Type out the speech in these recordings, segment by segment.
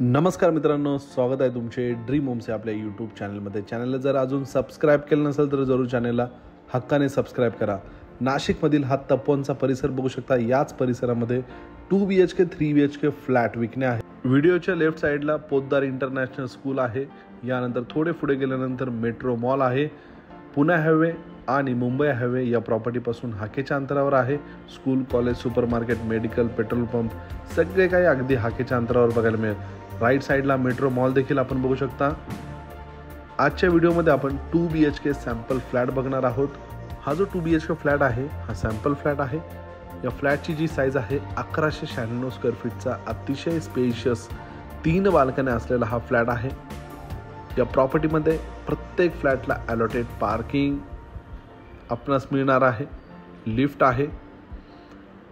नमस्कार मित्रांनो, स्वागत आहे तुमचे ड्रीम होम्सचे आपल्या यूट्यूब चॅनलमध्ये। चॅनलला जर अजून सबस्क्राईब केलं नसेल तर जरूर चॅनलला हक्काने सबस्क्राईब करा। नाशिकमधील हा तपोवनचा परिसर बघू शकता। याच परिसरामध्ये 2 BHK 3 BHK फ्लॅट विकणे आहे। व्हिडिओच्या लेफ्ट साईडला पोद्दार इंटरनॅशनल स्कूल आहे। यानंतर थोडे पुढे गेल्यानंतर मेट्रो मॉल आहे। पुणे हायवे आणि मुंबई हायवे या प्रॉपर्टीपासून हाकेच्या अंतरावर आहे। School, college, supermarket, medical, petrol pump सगळे काही अगदी हाकेच्या अंतरावर बघायला मिळेल। राईट साइडला मेट्रो मॉल देखील आपण बघू शकता। आजच्या व्हिडिओमध्ये आपण 2 BHK सॅम्पल फ्लॅट बघणार आहोत। हा जो 2 BHK फ्लॅट आहे हा सॅम्पल फ्लॅट आहे। या फ्लॅटची जी साईज आहे 1196 स्क्वेअर फीटचा अतिशय स्पेशियस 3 बाल्कन्या असलेला हा फ्लॅट आहे। या प्रॉपर्टीमध्ये प्रत्येक फ्लॅटला अलॉटेड पार्किंग आपणास मिळणार आहे। लिफ्ट आहे।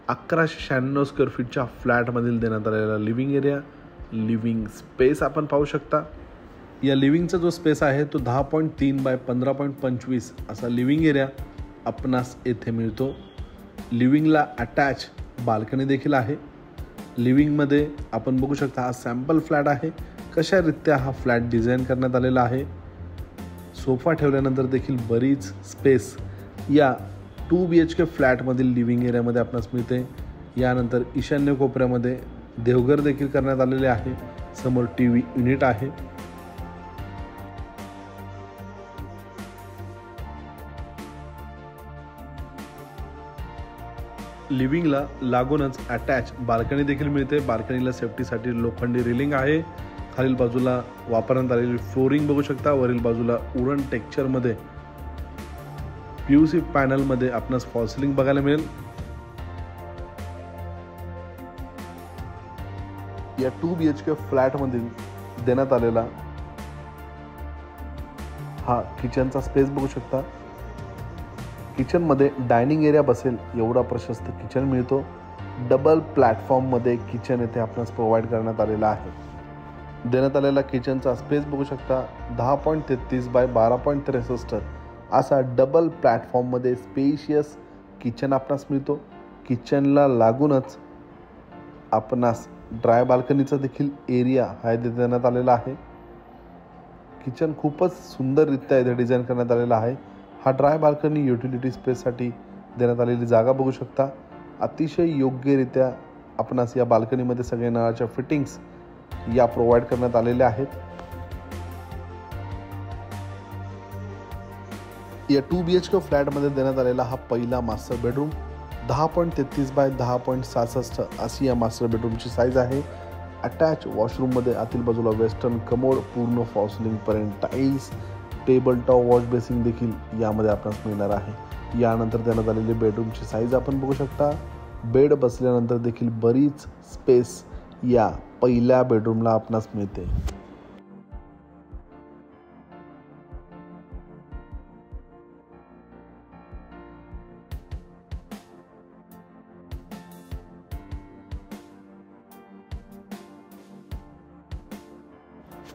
1196 स्क्वेअर फीटच्या फ्लॅटमधील देण्यात आलेला लिव्हिंग एरिया, लिव्हिंग स्पेस आपण पाहू शकता। या लिव्हिंगचा जो स्पेस आहे तो 10.3 बाय 15.25 असा लिव्हिंग एरिया आपणास येथे मिळतो। लिव्हिंगला अटॅच बाल्कनी देखील आहे। लिव्हिंगमध्ये आपण बघू शकता हा सॅम्पल फ्लॅट आहे। कशारित्या हा फ्लॅट डिझाईन करण्यात आलेला आहे। सोफा ठेवल्यानंतर देखील बरीच स्पेस या 2 BHK फ्लॅटमधील लिव्हिंग एरियामध्ये आपणास मिळते। यानंतर ईशान्य कोपऱ्यामध्ये देवघर देखील करण्यात आलेले आहे। समोर टीव्ही युनिट आहे। लिव्हिंगला लागूनच अटॅच बाल्कनी देखील मिळते। बाल्कनीला सेफ्टीसाठी लोखंडी रेलिंग आहे। खालील बाजूला वापरण्यात आलेली फ्लोरिंग बघू शकता। वरील बाजूला वुडन टेक्स्चरमध्ये PVC पॅनलमध्ये आपणास फॉल सिलिंग बघायला मिळेल। या 2 BHK फ्लॅटमधील देण्यात आलेला हा किचनचा स्पेस बघू शकता। किचनमध्ये डायनिंग एरिया बसेल एवढा प्रशस्त किचन मिळतो। डबल प्लॅटफॉर्ममध्ये किचन येथे आपणास प्रोव्हाइड करण्यात आलेला आहे। देण्यात आलेला किचनचा स्पेस बघू शकता। 10.33 बाय 12.63 असा डबल प्लॅटफॉर्ममध्ये स्पेशियस किचन आपणास मिळतो। किचनला लागूनच आपणास ड्राय बाल्कनीचा देखील एरिया हा देण्यात आलेला आहे। किचन खूपच सुंदररित्या इथे डिझाईन करण्यात आलेला आहे। हा ड्राय बाल्कनी युटिलिटी स्पेससाठी देण्यात आलेली जागा बघू शकता। अतिशय योग्यरित्या आपणास या बाल्कनीमध्ये सगळे नळाच्या फिटिंग्स या प्रोव्हाइड करण्यात आलेल्या आहेत। या 2 BHK फ्लॅटमध्ये देण्यात आलेला हा पहिला मास्टर बेडरूम 10.33 बाय 10.66 अशी या मास्टर बेडरूमची साईज आहे। अटॅच वॉशरूममध्ये आतील बाजूला वेस्टर्न कमोड, पूर्ण फॉल सिलिंग पर्यंत tiles, table top wash basin देखील यामध्ये आपणास मिळणार आहे। यानंतर देण्यात आलेली बेडरूमची साईज आपण बघू शकता। बेड बसल्यानंतर देखील बरीच स्पेस या पहिल्या बेडरूमला आपणास मिळते।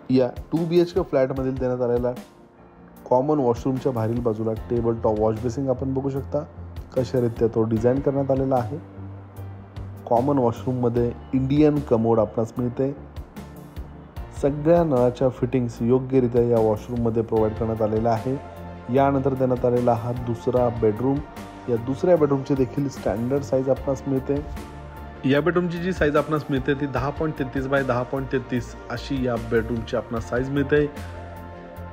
या 2 BHK फ्लॅटमधील देण्यात आलेला कॉमन वॉशरूमच्या बाहेरील बाजूला टेबल टॉप वॉश बेसिन आपण बघू शकता। कशारित्या तो डिझाईन करण्यात आलेला आहे। कॉमन वॉशरूममध्ये इंडियन कमोड आपणास मिळते। सगळ्या नळाच्या फिटिंग्स योग्यरित्या या वॉशरूममध्ये प्रोव्हाइड करण्यात आलेला आहे। यानंतर देण्यात आलेला हा दुसरा बेडरूम। या दुसऱ्या बेडरूमची देखील स्टँडर्ड साईज आपणास मिळते। या बेडरूमची जी साईज आपणास मिळते ती 10.33 बाय 10.33 अशी या बेडरूमची आपणास साईज मिळते।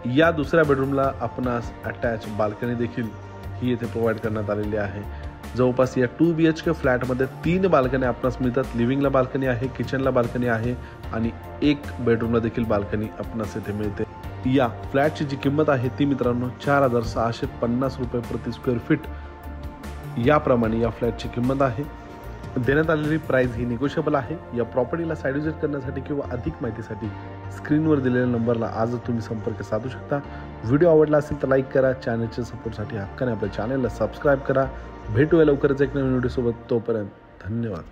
या दुसऱ्या बेडरूमला आपणास अटॅच बाल्कनी देखील ही येथे प्रोव्हाइड करण्यात आलेली आहे। जवळपास या 2 BHK फ्लॅटमध्ये 3 बाल्कन्या आपणास मिळतात। लिव्हिंगला बाल्कनी आहे, किचनला बाल्कनी आहे आणि एक बेडरूमला देखील बाल्कनी आपणास येथे मिळते। या फ्लॅटची जी किंमत आहे ती मित्रांनो 4,650 रुपये प्रति स्क्वेअर फीट याप्रमाणे या फ्लॅटची किंमत आहे। देण्यात आलेली प्राइस ही निगोशिएबल आहे। या प्रॉपर्टीला साइट विजिट करण्यासाठी किंवा अधिक माहितीसाठी स्क्रीनवर दिलेल्या नंबरला आज तुम्ही संपर्क साधू शकता। व्हिडिओ आवडला असेल तर लाईक करा। चॅनलच्या सपोर्टसाठी हक्काने आपल्या चॅनलला सबस्क्राईब करा। भेटूया लवकरच एक नवीन व्हिडिओ सोबत। तोपर्यंत धन्यवाद।